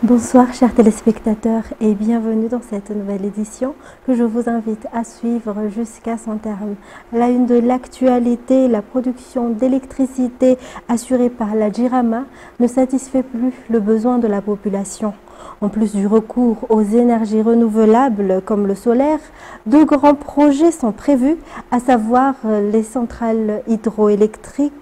Bonsoir chers téléspectateurs et bienvenue dans cette nouvelle édition que je vous invite à suivre jusqu'à son terme. La une de l'actualité, la production d'électricité assurée par la JIRAMA ne satisfait plus le besoin de la population. En plus du recours aux énergies renouvelables comme le solaire, deux grands projets sont prévus, à savoir les centrales hydroélectriques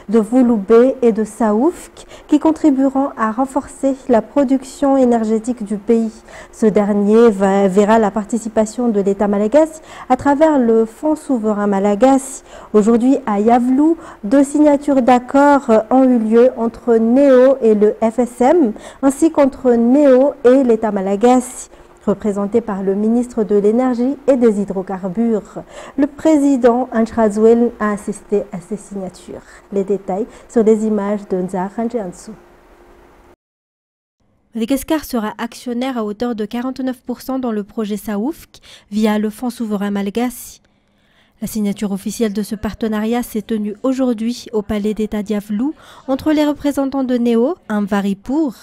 de Vouloubé et de Saoufk, qui contribueront à renforcer la production énergétique du pays. Ce dernier verra la participation de l'État malagasy à travers le Fonds souverain malagasy. Aujourd'hui à Yavlou, deux signatures d'accords ont eu lieu entre NEO et le FSM, ainsi qu'entre NEO et l'État malagasy, représenté par le ministre de l'Énergie et des Hydrocarbures. Le président Anchrazouel a assisté à ces signatures. Les détails sur les images de Nzar Ranjiansou. Madagascar sera actionnaire à hauteur de 49% dans le projet Saoufk via le Fonds souverain malagasy. La signature officielle de ce partenariat s'est tenue aujourd'hui au palais d'État d'Yavlou entre les représentants de NEO, Amvaripour,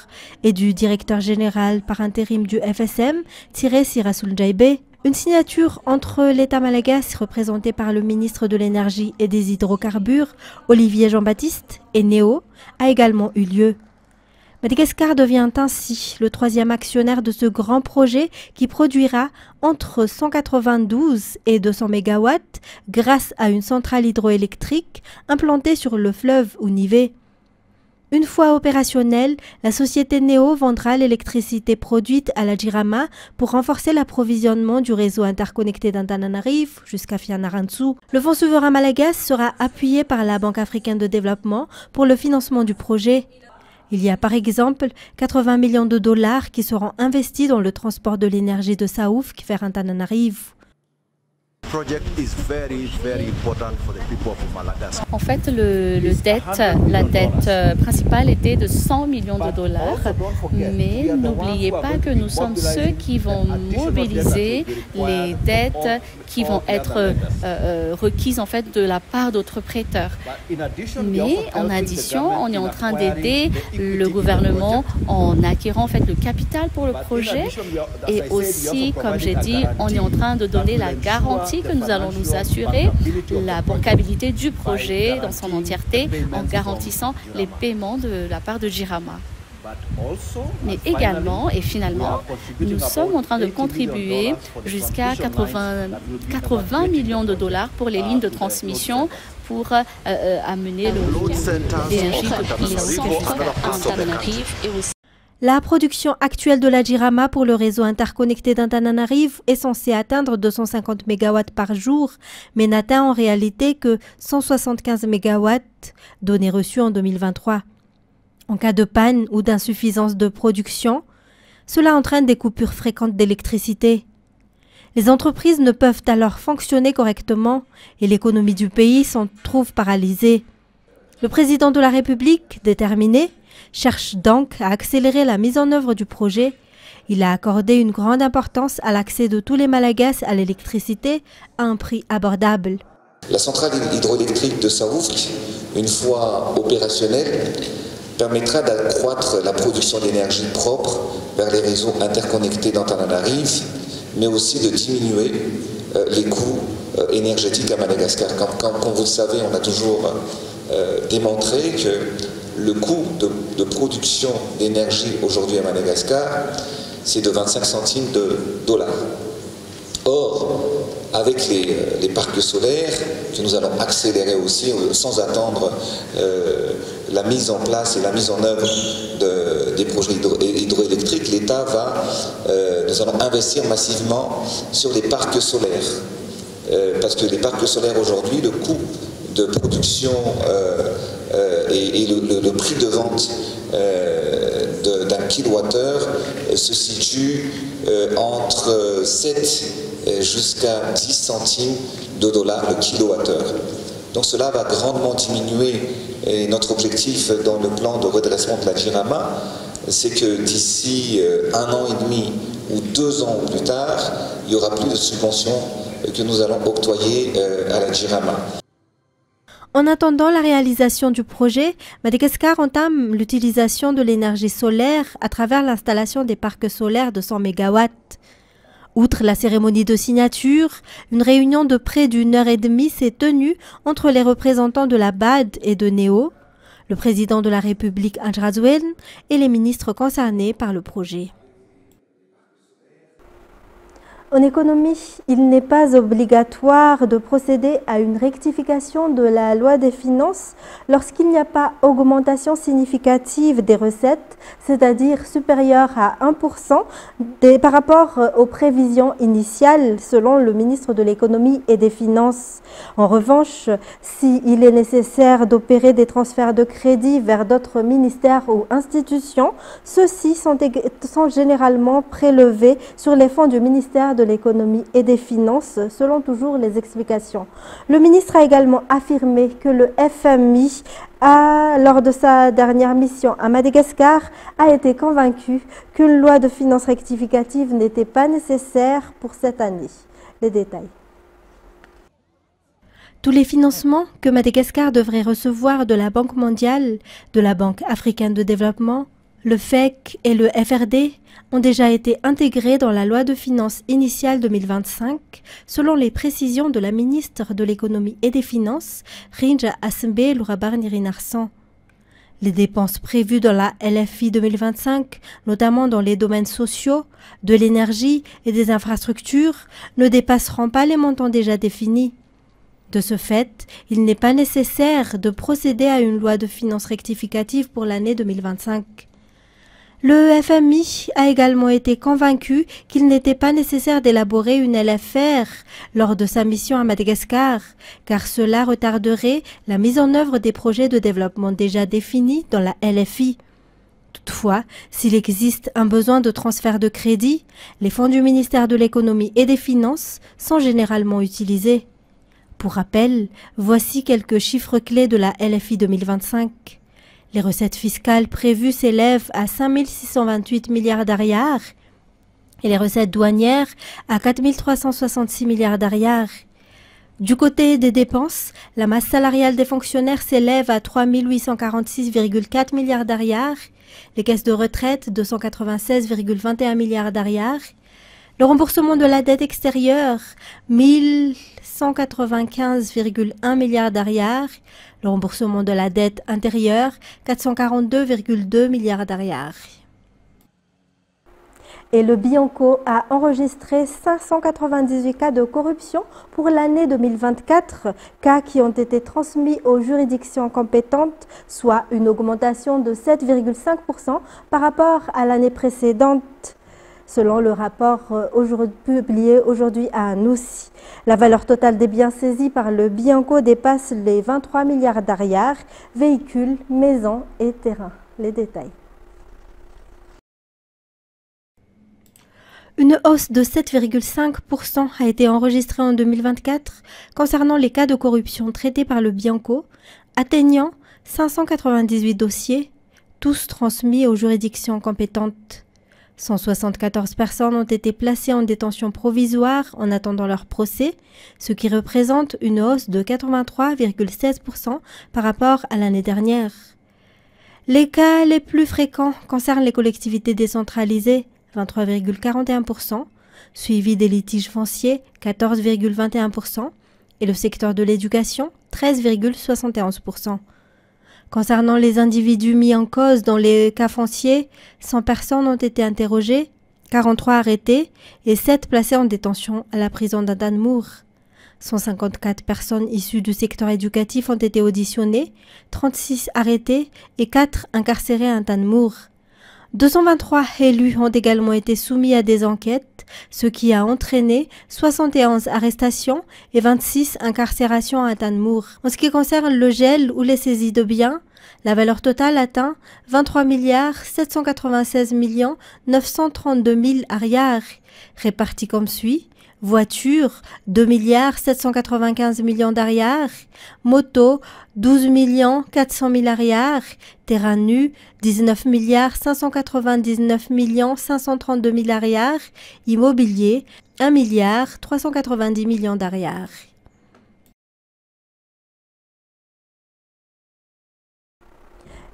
et du directeur général par intérim du FSM, Tiré Sirasoul Jaibé. Une signature entre l'État malagasy, représenté par le ministre de l'Énergie et des Hydrocarbures, Olivier Jean-Baptiste, et NEO, a également eu lieu. Madagascar devient ainsi le troisième actionnaire de ce grand projet qui produira entre 192 et 200 MW grâce à une centrale hydroélectrique implantée sur le fleuve Ounivé. Une fois opérationnelle, la société NEO vendra l'électricité produite à la JIRAMA pour renforcer l'approvisionnement du réseau interconnecté d'Antananarivo jusqu'à Fianarantsoa. Le Fonds souverain malagasy sera appuyé par la Banque africaine de développement pour le financement du projet. Il y a par exemple 80 millions de dollars qui seront investis dans le transport de l'énergie de Saoufk vers Antananarivo. En fait, la dette principale était de 100 millions de dollars, mais n'oubliez pas que nous sommes ceux qui vont mobiliser les dettes qui vont être requises en fait de la part d'autres prêteurs. Mais en addition, on est en train d'aider le gouvernement en acquérant en fait le capital pour le projet et aussi, comme j'ai dit, on est en train de donner la garantie que nous allons nous assurer la bancabilité du projet dans son entièreté en garantissant les paiements de la part de JIRAMA. Mais également et finalement, nous sommes en train de contribuer jusqu'à 80 millions de dollars pour les lignes de transmission pour amener l'énergie depuis les centres à Antananarivo et aussi. La production actuelle de la JIRAMA pour le réseau interconnecté d'Antananarivo est censée atteindre 250 MW par jour, mais n'atteint en réalité que 175 MW, données reçues en 2023. En cas de panne ou d'insuffisance de production, cela entraîne des coupures fréquentes d'électricité. Les entreprises ne peuvent alors fonctionner correctement et l'économie du pays s'en trouve paralysée. Le président de la République, déterminé, cherche donc à accélérer la mise en œuvre du projet. Il a accordé une grande importance à l'accès de tous les Malagasy à l'électricité à un prix abordable. La centrale hydroélectrique de Saoufk, une fois opérationnelle, permettra d'accroître la production d'énergie propre vers les réseaux interconnectés d'Antananarivo, mais aussi de diminuer les coûts énergétiques à Madagascar. Comme vous le savez, on a toujours démontré que le coût de production d'énergie aujourd'hui à Madagascar, c'est de 25 centimes de dollars. Or, avec les parcs solaires, que nous allons accélérer aussi sans attendre la mise en place et la mise en œuvre des projets hydroélectriques, l'État nous allons investir massivement sur les parcs solaires. Parce que les parcs solaires aujourd'hui, le coût de production et le prix de vente d'un kilowattheure se situe entre 7 jusqu'à 10 centimes de dollars le kilowattheure. Donc cela va grandement diminuer, et notre objectif dans le plan de redressement de la JIRAMA, c'est que d'ici 1 an et demi ou 2 ans ou plus tard, il n'y aura plus de subventions que nous allons octroyer à la JIRAMA. En attendant la réalisation du projet, Madagascar entame l'utilisation de l'énergie solaire à travers l'installation des parcs solaires de 100 MW. Outre la cérémonie de signature, une réunion de près d'une heure et demie s'est tenue entre les représentants de la BAD et de NEO, le président de la République Andry Rajoelina et les ministres concernés par le projet. En économie, il n'est pas obligatoire de procéder à une rectification de la loi des finances lorsqu'il n'y a pas augmentation significative des recettes, c'est-à-dire supérieure à 1% par rapport aux prévisions initiales, selon le ministre de l'économie et des finances. En revanche, s'il est nécessaire d'opérer des transferts de crédit vers d'autres ministères ou institutions, ceux-ci sont généralement prélevés sur les fonds du ministère de l'économie et des finances, selon toujours les explications. Le ministre a également affirmé que le FMI, lors de sa dernière mission à Madagascar, a été convaincu qu'une loi de finances rectificative n'était pas nécessaire pour cette année. Les détails. Tous les financements que Madagascar devrait recevoir de la Banque mondiale, de la Banque africaine de développement, le FEC et le FRD ont déjà été intégrés dans la loi de finances initiale 2025, selon les précisions de la ministre de l'économie et des finances, Rinja Asembe Lourabar-Nirinarsan. Les dépenses prévues dans la LFI 2025, notamment dans les domaines sociaux, de l'énergie et des infrastructures, ne dépasseront pas les montants déjà définis. De ce fait, il n'est pas nécessaire de procéder à une loi de finances rectificative pour l'année 2025. Le FMI a également été convaincu qu'il n'était pas nécessaire d'élaborer une LFR lors de sa mission à Madagascar, car cela retarderait la mise en œuvre des projets de développement déjà définis dans la LFI. Toutefois, s'il existe un besoin de transfert de crédit, les fonds du ministère de l'économie et des finances sont généralement utilisés. Pour rappel, voici quelques chiffres clés de la LFI 2025. Les recettes fiscales prévues s'élèvent à 5 628 milliards d'ariars et les recettes douanières à 4 366 milliards d'ariars. Du côté des dépenses, la masse salariale des fonctionnaires s'élève à 3 846,4 milliards d'ariars, les caisses de retraite 296,21 milliards d'ariars, le remboursement de la dette extérieure 1195,1 milliards d'ariars, le remboursement de la dette intérieure 442,2 milliards d'ariars. Et le Bianco a enregistré 598 cas de corruption pour l'année 2024, cas qui ont été transmis aux juridictions compétentes, soit une augmentation de 7,5% par rapport à l'année précédente. Selon le rapport publié aujourd'hui à Anoussi, la valeur totale des biens saisis par le Bianco dépasse les 23 milliards d'ariars, véhicules, maisons et terrains. Les détails. Une hausse de 7,5% a été enregistrée en 2024 concernant les cas de corruption traités par le Bianco, atteignant 598 dossiers, tous transmis aux juridictions compétentes. 174 personnes ont été placées en détention provisoire en attendant leur procès, ce qui représente une hausse de 83,16% par rapport à l'année dernière. Les cas les plus fréquents concernent les collectivités décentralisées, 23,41%, suivi des litiges fonciers, 14,21%, et le secteur de l'éducation, 13,71%. Concernant les individus mis en cause dans les cas fonciers, 100 personnes ont été interrogées, 43 arrêtées et 7 placées en détention à la prison d'Adanmour. 154 personnes issues du secteur éducatif ont été auditionnées, 36 arrêtées et 4 incarcérées à Adanmour. 223 élus ont également été soumis à des enquêtes, ce qui a entraîné 71 arrestations et 26 incarcérations à Adanmour. En ce qui concerne le gel ou les saisies de biens, la valeur totale atteint 23 796 932 000 ariars, répartis comme suit. Voitures, 2 795 millions d'ariars, moto, 12 400 000 ariars, terrain nu, 19 599 532 000 ariars, immobilier, 1 390 millions d'ariars.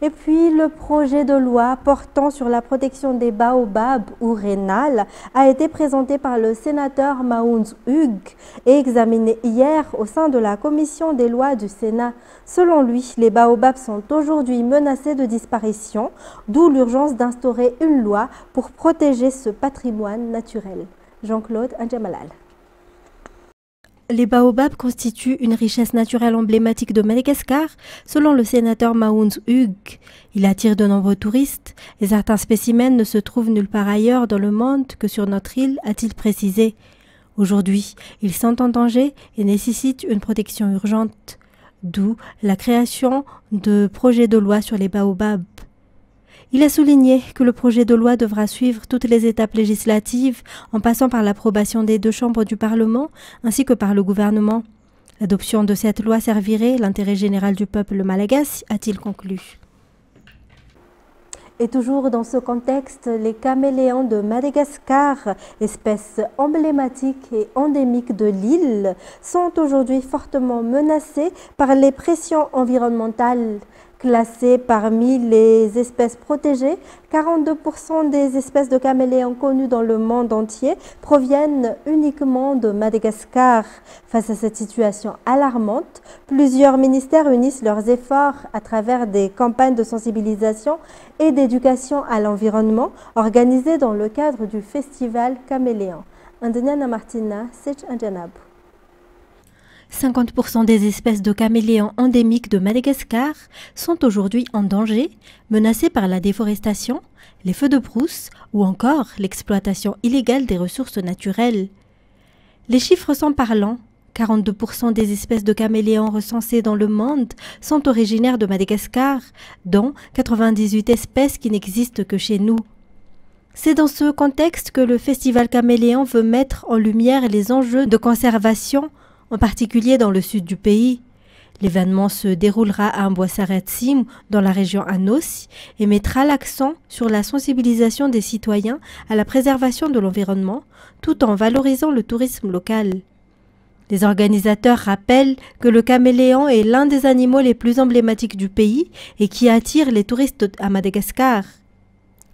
Et puis, le projet de loi portant sur la protection des baobabs ou rénales a été présenté par le sénateur Maounz Hugues et examiné hier au sein de la commission des lois du Sénat. Selon lui, les baobabs sont aujourd'hui menacés de disparition, d'où l'urgence d'instaurer une loi pour protéger ce patrimoine naturel. Jean-Claude Andjamalal. Les baobabs constituent une richesse naturelle emblématique de Madagascar, selon le sénateur Maounz Hugues. Il attire de nombreux touristes et certains spécimens ne se trouvent nulle part ailleurs dans le monde que sur notre île, a-t-il précisé. Aujourd'hui, ils sont en danger et nécessitent une protection urgente, d'où la création de projets de loi sur les baobabs. Il a souligné que le projet de loi devra suivre toutes les étapes législatives en passant par l'approbation des deux chambres du Parlement ainsi que par le gouvernement. L'adoption de cette loi servirait l'intérêt général du peuple malagasy, a-t-il conclu. Et toujours dans ce contexte, les caméléons de Madagascar, espèce emblématique et endémique de l'île, sont aujourd'hui fortement menacés par les pressions environnementales. Classés parmi les espèces protégées, 42% des espèces de caméléons connues dans le monde entier proviennent uniquement de Madagascar. Face à cette situation alarmante, plusieurs ministères unissent leurs efforts à travers des campagnes de sensibilisation et d'éducation à l'environnement organisées dans le cadre du festival Caméléon. Andeniana Martina, Sech Andjanab. 50% des espèces de caméléons endémiques de Madagascar sont aujourd'hui en danger, menacées par la déforestation, les feux de brousse ou encore l'exploitation illégale des ressources naturelles. Les chiffres sont parlants. 42% des espèces de caméléons recensées dans le monde sont originaires de Madagascar, dont 98 espèces qui n'existent que chez nous. C'est dans ce contexte que le Festival Caméléon veut mettre en lumière les enjeux de conservation, en particulier dans le sud du pays. L'événement se déroulera à Amboassarat-Sim, dans la région Anossi, et mettra l'accent sur la sensibilisation des citoyens à la préservation de l'environnement, tout en valorisant le tourisme local. Les organisateurs rappellent que le caméléon est l'un des animaux les plus emblématiques du pays et qui attire les touristes à Madagascar.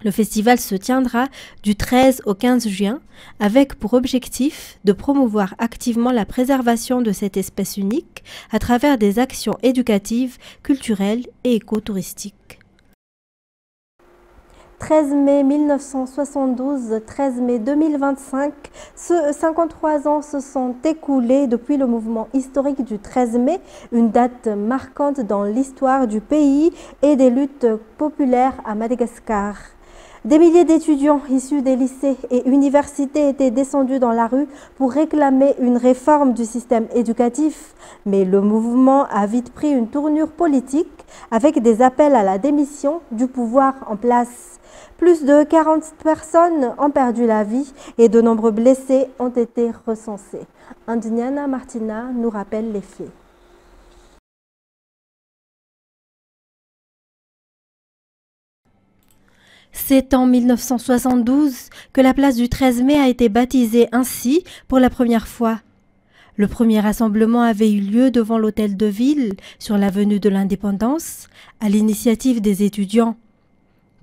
Le festival se tiendra du 13 au 15 juin avec pour objectif de promouvoir activement la préservation de cette espèce unique à travers des actions éducatives, culturelles et écotouristiques. 13 mai 1972, 13 mai 2025, 53 ans se sont écoulés depuis le mouvement historique du 13 mai, une date marquante dans l'histoire du pays et des luttes populaires à Madagascar. Des milliers d'étudiants issus des lycées et universités étaient descendus dans la rue pour réclamer une réforme du système éducatif. Mais le mouvement a vite pris une tournure politique avec des appels à la démission du pouvoir en place. Plus de 40 personnes ont perdu la vie et de nombreux blessés ont été recensés. Andeniana Martina nous rappelle les faits. C'est en 1972 que la place du 13 mai a été baptisée ainsi pour la première fois. Le premier rassemblement avait eu lieu devant l'hôtel de ville sur l'avenue de l'Indépendance, à l'initiative des étudiants.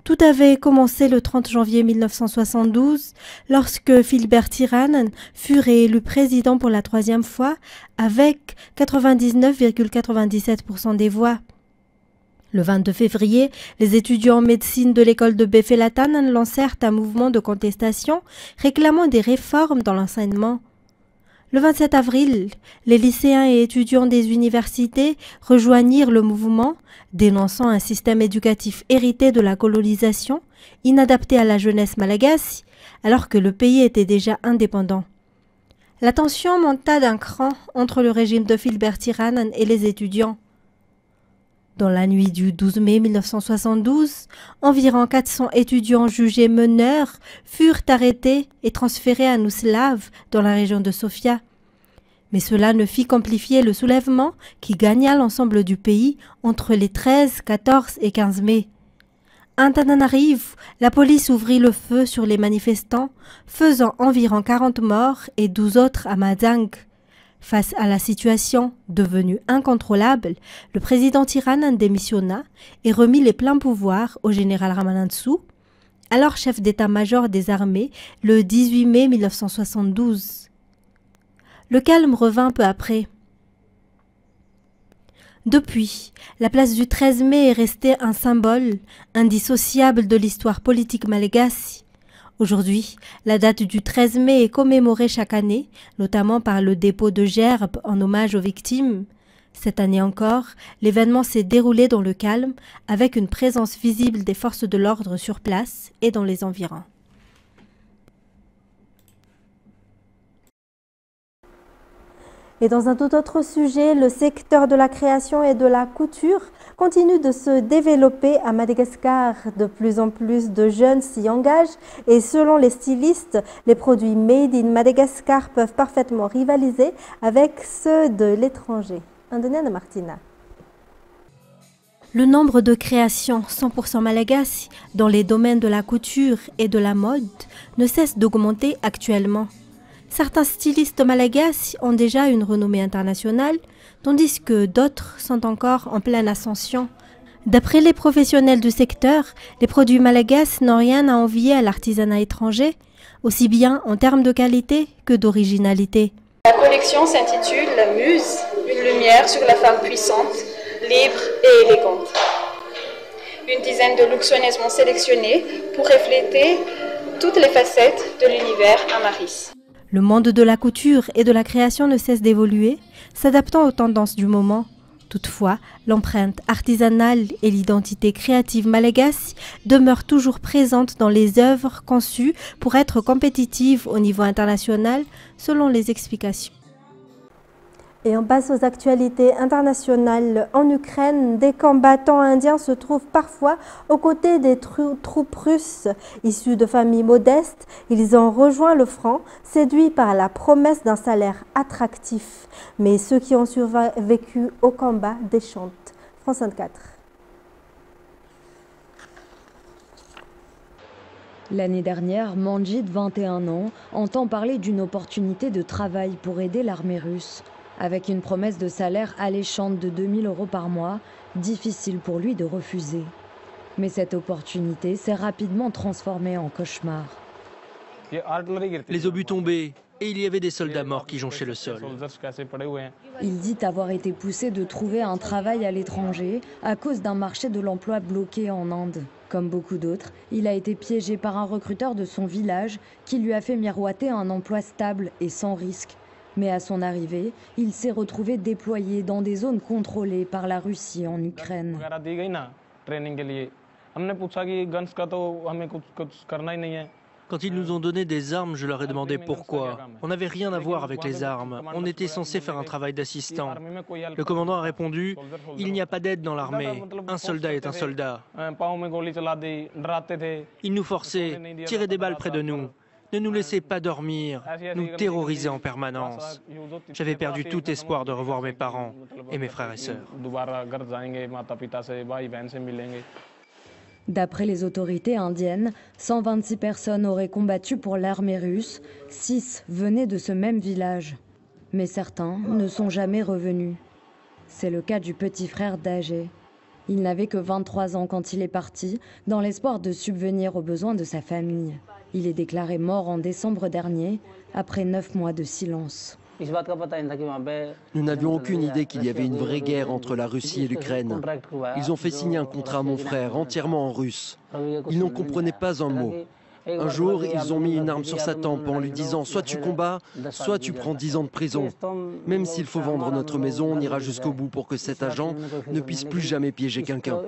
Tout avait commencé le 30 janvier 1972 lorsque Philbert Tiranen fut réélu président pour la troisième fois avec 99,97% des voix. Le 22 février, les étudiants en médecine de l'école de Befelatanen lancèrent un mouvement de contestation réclamant des réformes dans l'enseignement. Le 27 avril, les lycéens et étudiants des universités rejoignirent le mouvement, dénonçant un système éducatif hérité de la colonisation, inadapté à la jeunesse malagasy, alors que le pays était déjà indépendant. La tension monta d'un cran entre le régime de Philbert Tiranen et les étudiants. Dans la nuit du 12 mai 1972, environ 400 étudiants jugés meneurs furent arrêtés et transférés à Nuslav, dans la région de Sofia. Mais cela ne fit qu'amplifier le soulèvement qui gagna l'ensemble du pays entre les 13, 14 et 15 mai. À Antananarivo, la police ouvrit le feu sur les manifestants, faisant environ 40 morts et 12 autres à Madzang. Face à la situation devenue incontrôlable, le président Tirana démissionna et remit les pleins pouvoirs au général Ramanantsoa, alors chef d'état-major des armées, le 18 mai 1972. Le calme revint peu après. Depuis, la place du 13 mai est restée un symbole indissociable de l'histoire politique malgache. Aujourd'hui, la date du 13 mai est commémorée chaque année, notamment par le dépôt de gerbes en hommage aux victimes. Cette année encore, l'événement s'est déroulé dans le calme, avec une présence visible des forces de l'ordre sur place et dans les environs. Et dans un tout autre sujet, le secteur de la création et de la couture continue de se développer à Madagascar. De plus en plus de jeunes s'y engagent et selon les stylistes, les produits made in Madagascar peuvent parfaitement rivaliser avec ceux de l'étranger. Indoniane Martina. Le nombre de créations 100% malagasy dans les domaines de la couture et de la mode ne cesse d'augmenter actuellement. Certains stylistes malagasy ont déjà une renommée internationale, tandis que d'autres sont encore en pleine ascension. D'après les professionnels du secteur, les produits malagasy n'ont rien à envier à l'artisanat étranger, aussi bien en termes de qualité que d'originalité. La collection s'intitule « Muse, une lumière sur la femme puissante, libre et élégante ». Une dizaine de looks soigneusement sélectionnés pour refléter toutes les facettes de l'univers Amaris. Le monde de la couture et de la création ne cesse d'évoluer, s'adaptant aux tendances du moment. Toutefois, l'empreinte artisanale et l'identité créative malagasy demeurent toujours présentes dans les œuvres conçues pour être compétitives au niveau international, selon les explications. Et on passe aux actualités internationales. En Ukraine, des combattants indiens se trouvent parfois aux côtés des troupes russes. Issus de familles modestes, ils ont rejoint le front, séduits par la promesse d'un salaire attractif. Mais ceux qui ont survécu au combat déchantent. France 24. L'année dernière, Manjit, 21 ans, entend parler d'une opportunité de travail pour aider l'armée russe. Avec une promesse de salaire alléchante de 2 000 € par mois, difficile pour lui de refuser. Mais cette opportunité s'est rapidement transformée en cauchemar. Les obus tombaient et il y avait des soldats morts qui jonchaient le sol. Il dit avoir été poussé de trouver un travail à l'étranger à cause d'un marché de l'emploi bloqué en Inde. Comme beaucoup d'autres, il a été piégé par un recruteur de son village qui lui a fait miroiter un emploi stable et sans risque. Mais à son arrivée, il s'est retrouvé déployé dans des zones contrôlées par la Russie en Ukraine. Quand ils nous ont donné des armes, je leur ai demandé pourquoi. On n'avait rien à voir avec les armes. On était censé faire un travail d'assistant. Le commandant a répondu « Il n'y a pas d'aide dans l'armée. Un soldat est un soldat. » Ils nous forçaient, tiraient des balles près de nous. Ne nous laissez pas dormir, nous terroriser en permanence. J'avais perdu tout espoir de revoir mes parents et mes frères et sœurs. D'après les autorités indiennes, 126 personnes auraient combattu pour l'armée russe, 6 venaient de ce même village. Mais certains ne sont jamais revenus. C'est le cas du petit frère d'Ajay. Il n'avait que 23 ans quand il est parti, dans l'espoir de subvenir aux besoins de sa famille. Il est déclaré mort en décembre dernier, après 9 mois de silence. Nous n'avions aucune idée qu'il y avait une vraie guerre entre la Russie et l'Ukraine. Ils ont fait signer un contrat à mon frère, entièrement en russe. Ils n'en comprenaient pas un mot. Un jour, ils ont mis une arme sur sa tempe en lui disant « Soit tu combats, soit tu prends 10 ans de prison. Même s'il faut vendre notre maison, on ira jusqu'au bout pour que cet agent ne puisse plus jamais piéger quelqu'un. »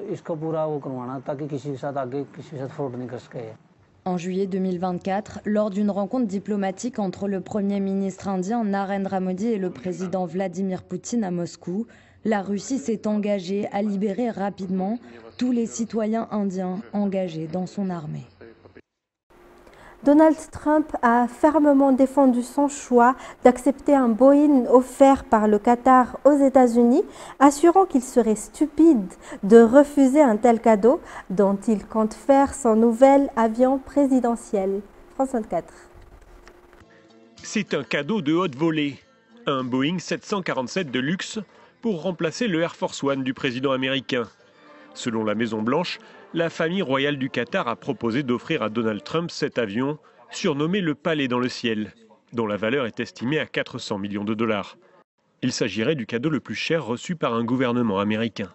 En juillet 2024, lors d'une rencontre diplomatique entre le Premier ministre indien Narendra Modi et le président Vladimir Poutine à Moscou, la Russie s'est engagée à libérer rapidement tous les citoyens indiens engagés dans son armée. Donald Trump a fermement défendu son choix d'accepter un Boeing offert par le Qatar aux États-Unis, assurant qu'il serait stupide de refuser un tel cadeau dont il compte faire son nouvel avion présidentiel. France 24. C'est un cadeau de haute volée. Un Boeing 747 de luxe pour remplacer le Air Force One du président américain. Selon la Maison-Blanche, la famille royale du Qatar a proposé d'offrir à Donald Trump cet avion, surnommé le Palais dans le ciel, dont la valeur est estimée à 400 millions de dollars. Il s'agirait du cadeau le plus cher reçu par un gouvernement américain.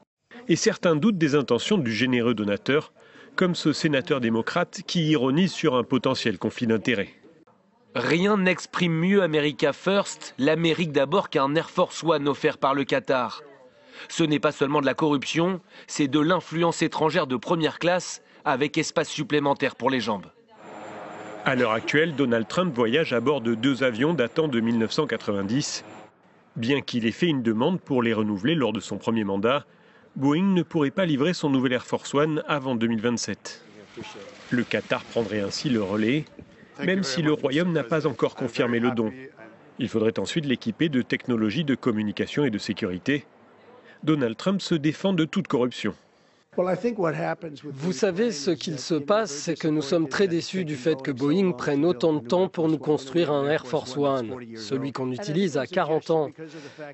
Et certains doutent des intentions du généreux donateur, comme ce sénateur démocrate qui ironise sur un potentiel conflit d'intérêts. Rien n'exprime mieux America First, l'Amérique d'abord, qu'un Air Force One offert par le Qatar. Ce n'est pas seulement de la corruption, c'est de l'influence étrangère de première classe avec espace supplémentaire pour les jambes. À l'heure actuelle, Donald Trump voyage à bord de 2 avions datant de 1990. Bien qu'il ait fait une demande pour les renouveler lors de son premier mandat, Boeing ne pourrait pas livrer son nouvel Air Force One avant 2027. Le Qatar prendrait ainsi le relais, même si le Royaume n'a pas encore confirmé le don. Il faudrait ensuite l'équiper de technologies de communication et de sécurité. Donald Trump se défend de toute corruption. Vous savez, ce qu'il se passe, c'est que nous sommes très déçus du fait que Boeing prenne autant de temps pour nous construire un Air Force One. Celui qu'on utilise a 40 ans.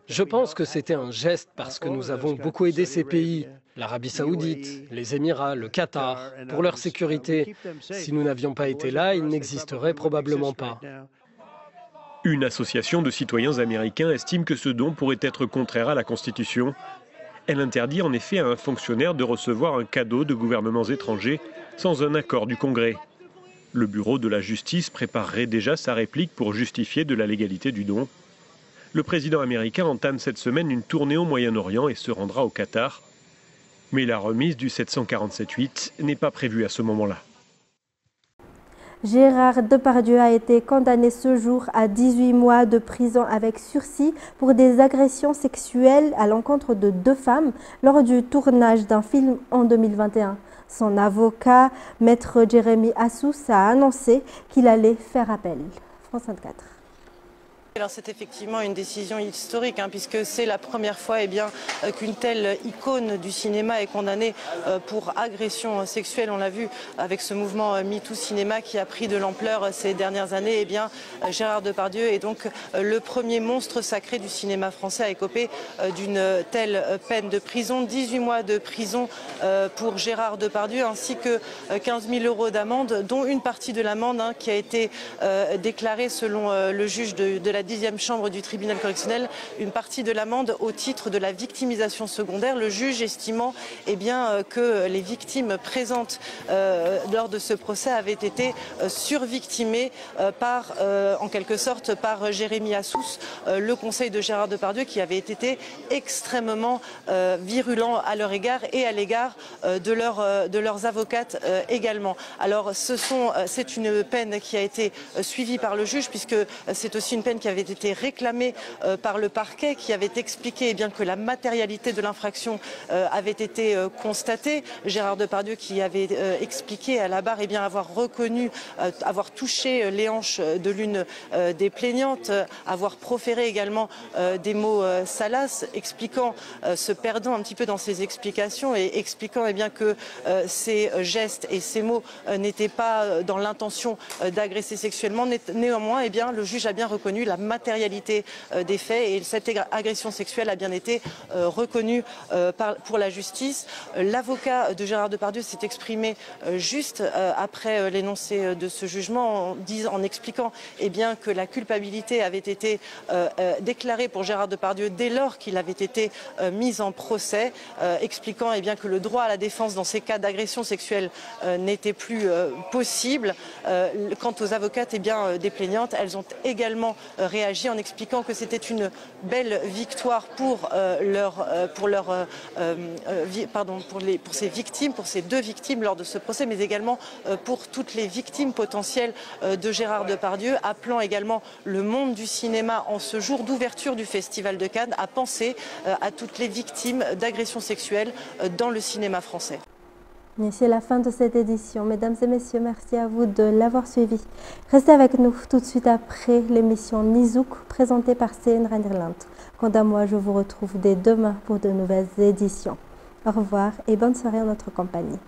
Je pense que c'était un geste parce que nous avons beaucoup aidé ces pays, l'Arabie Saoudite, les Émirats, le Qatar, pour leur sécurité. Si nous n'avions pas été là, ils n'existeraient probablement pas. Une association de citoyens américains estime que ce don pourrait être contraire à la Constitution. Elle interdit en effet à un fonctionnaire de recevoir un cadeau de gouvernements étrangers sans un accord du Congrès. Le bureau de la justice préparerait déjà sa réplique pour justifier de la légalité du don. Le président américain entame cette semaine une tournée au Moyen-Orient et se rendra au Qatar. Mais la remise du 747-8 n'est pas prévue à ce moment-là. Gérard Depardieu a été condamné ce jour à 18 mois de prison avec sursis pour des agressions sexuelles à l'encontre de 2 femmes lors du tournage d'un film en 2021. Son avocat, maître Jérémy Assous, a annoncé qu'il allait faire appel. France 24. Alors c'est effectivement une décision historique puisque c'est la première fois qu'une telle icône du cinéma est condamnée pour agression sexuelle. On l'a vu avec ce mouvement MeToo Cinéma qui a pris de l'ampleur ces dernières années. Gérard Depardieu est donc le premier monstre sacré du cinéma français à écoper d'une telle peine de prison. 18 mois de prison pour Gérard Depardieu ainsi que 15 000 € d'amende, dont une partie de l'amende qui a été déclarée selon le juge de la 10e chambre du tribunal correctionnel, une partie de l'amende au titre de la victimisation secondaire, le juge estimant que les victimes présentes lors de ce procès avaient été survictimées en quelque sorte par Jérémy Assous, le conseil de Gérard Depardieu, qui avait été extrêmement virulent à leur égard et à l'égard de leurs avocates également. Alors c'est une peine qui a été suivie par le juge puisque c'est aussi une peine qui avait été réclamée par le parquet, qui avait expliqué que la matérialité de l'infraction avait été constatée. Gérard Depardieu qui avait expliqué à la barre avoir reconnu, avoir touché les hanches de l'une des plaignantes, avoir proféré également des mots salaces, expliquant, se perdant un petit peu dans ses explications et expliquant que ces gestes et ces mots n'étaient pas dans l'intention d'agresser sexuellement. Néanmoins, le juge a bien reconnu la matérialité des faits et cette agression sexuelle a bien été reconnue pour la justice. L'avocat de Gérard Depardieu s'est exprimé juste après l'énoncé de ce jugement en expliquant que la culpabilité avait été déclarée pour Gérard Depardieu dès lors qu'il avait été mis en procès, expliquant que le droit à la défense dans ces cas d'agression sexuelle n'était plus possible. Quant aux avocates des plaignantes, elles ont également réagi en expliquant que c'était une belle victoire pour ces victimes, pour ces 2 victimes lors de ce procès, mais également pour toutes les victimes potentielles de Gérard Depardieu, appelant également le monde du cinéma en ce jour d'ouverture du Festival de Cannes à penser à toutes les victimes d'agressions sexuelles dans le cinéma français. C'est la fin de cette édition. Mesdames et messieurs, merci à vous de l'avoir suivi. Restez avec nous tout de suite après l'émission Nizouk présentée par Céline Randerland. Quant à moi, je vous retrouve dès demain pour de nouvelles éditions. Au revoir et bonne soirée en notre compagnie.